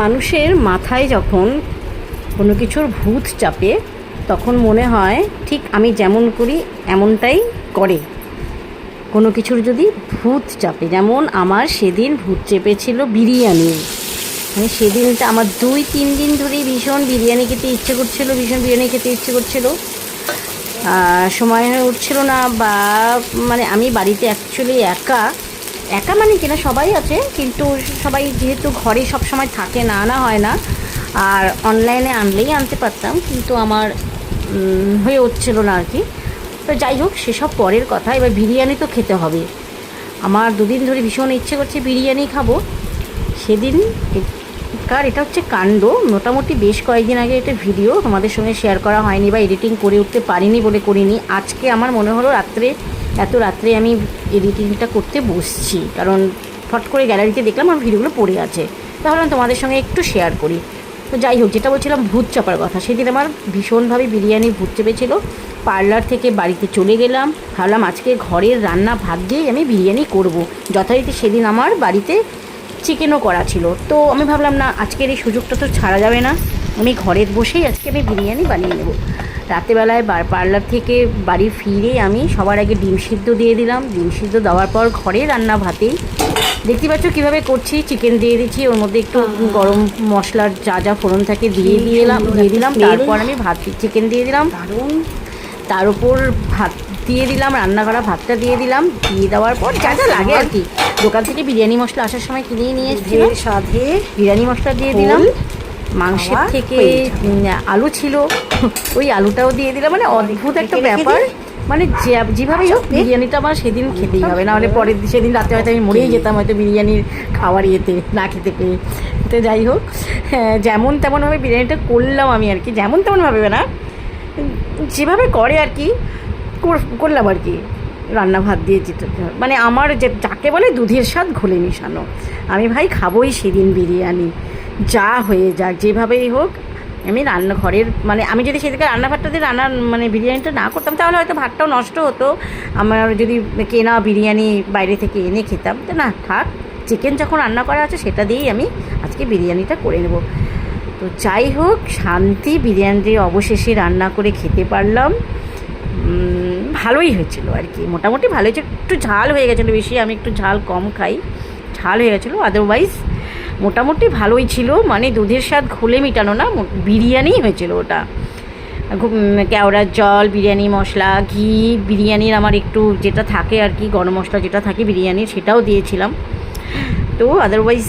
মানুষের মাথায় যখন কোনো কিছুর ভূত চাপে তখন মনে হয় ঠিক আমি যেমন করি এমনটাই করে। কোনো কিছুর যদি ভূত চাপে, যেমন আমার সেদিন ভূত চেপেছিল বিরিয়ানি। মানে সেদিনটা আমার 2-3 দিন ধরেই ভীষণ বিরিয়ানি খেতে ইচ্ছে করছিল, সময় হয়ে উঠছিল না। বা মানে আমি বাড়িতে অ্যাকচুয়ালি একা মানে কিনা সবাই আছে, কিন্তু সবাই যেহেতু ঘরে সব সময় থাকে না, আনা হয় না। আর অনলাইনে আনলেই আনতে পারতাম, কিন্তু আমার হয়ে উঠছিল না আর কি। তো যাই হোক, সেসব পরের কথা। এবার বিরিয়ানি তো খেতে হবে। আমার 2 দিন ধরে ভীষণ ইচ্ছে করছে বিরিয়ানি খাবো। সেদিন এটা হচ্ছে কাণ্ড। মোটামুটি বেশ কয়েকদিন আগে একটা ভিডিও তোমাদের সঙ্গে শেয়ার করা হয়নি বা এডিটিং করে উঠতে পারিনি বলে করিনি। আজকে আমার মনে হলো এত রাত্রে আমি এডিটিংটা করতে বসছি, কারণ ফট করে গ্যালারিতে দেখলাম আমার ভিডিওগুলো পড়ে আছে, তাহলে তোমাদের সঙ্গে একটু শেয়ার করি। তো যাই হোক, যেটা বলছিলাম ভূত চাপার কথা, সেদিন আমার ভীষণভাবে বিরিয়ানি ভূত চেপেছিল। পার্লার থেকে বাড়িতে চলে গেলাম, ভাবলাম আজকে ঘরের রান্না ভাগ্যেই আমি বিরিয়ানি করব। যথারীতি সেদিন আমার বাড়িতে চিকেনও করা ছিল, তো আমি ভাবলাম না, আজকের এই সুযোগটা তো ছাড়া যাবে না, আমি ঘরের বসেই আজকে আমি বিরিয়ানি বানিয়ে নেব। রাতেবেলায় পার্লার থেকে বাড়ি ফিরে আমি সবার আগে ডিম সিদ্ধ দিয়ে দিলাম। ডিম সিদ্ধ দেওয়ার পর ঘরে রান্না ভাতেই দেখতে পাচ্ছ কীভাবে করছি। চিকেন দিয়ে দিচ্ছি, ওর মধ্যে একটু গরম মশলার যা ফোড়ন থাকে দিয়ে দিলাম। তারপর আমি চিকেন দিয়ে দিলাম, তার উপর ভাত দিয়ে দিলাম, রান্না করা ভাতটা দিয়ে দিলাম। দিয়ে দেওয়ার পর যা লাগে আর কি, দোকান থেকে বিরিয়ানি মশলা আসার সময় কিনে নিয়ে এসেছিলাম, সাথে বিরিয়ানি মশলা দিয়ে দিলাম। মাংসের থেকে আলু ছিল, ওই আলুটাও দিয়ে দিলাম। মানে অদ্ভুত একটা ব্যাপার। মানে যেভাবেই হোক বিরিয়ানিটা আমার সেদিন খেতেই হবে, নাহলে সেদিন রাতে হয়তো আমি মরেই যেতাম হয়তো বিরিয়ানির খাওয়ার ইয়েতে না খেতে পেয়ে। তো যাই হোক, যেমন তেমনভাবে বিরিয়ানিটা করলাম আমি আর কি, যেমন তেমনভাবে না, যেভাবে করে আর কি করলাম আর কি। রান্না ভাত দিয়ে মানে আমার যাকে বলে দুধের স্বাদ ঘোলে মিশানো। আমি ভাই খাবোই সেদিন বিরিয়ানি, যা হয়ে যাক, যেভাবেই হোক। আমি রান্নাঘরের মানে আমি যদি সেদিকে রান্নাঘরটা দিয়ে মানে বিরিয়ানিটা না করতাম, তাহলে হয়তো ভাতটাও নষ্ট হতো। আমার যদি কেনা বিরিয়ানি বাইরে থেকে এনে খেতাম, তো না থাক, চিকেন যখন রান্না করা আছে সেটা দিয়েই আমি আজকে বিরিয়ানিটা করে নেব। তো যাই হোক, শান্তি বিরিয়ানিটি অবশেষে রান্না করে খেতে পারলাম। ভালোই হয়েছিল আর কি, মোটামুটি ভালো হয়েছে। একটু ঝাল হয়ে গেছিলো বেশি, আমি একটু ঝাল কম খাই, ঝাল হয়ে গেছিলো। আদারওয়াইজ মোটামুটি ভালোই ছিল। মানে দুধের স্বাদ ঘোলে মিটানো না, বিরিয়ানিই হয়েছিল ওটা। কেওড়ার জল, বিরিয়ানি মশলা, ঘি, বিরিয়ানির আমার একটু যেটা থাকে আর কি, গরম মশলা যেটা থাকে বিরিয়ানির, সেটাও দিয়েছিলাম। তো আদারওয়াইজ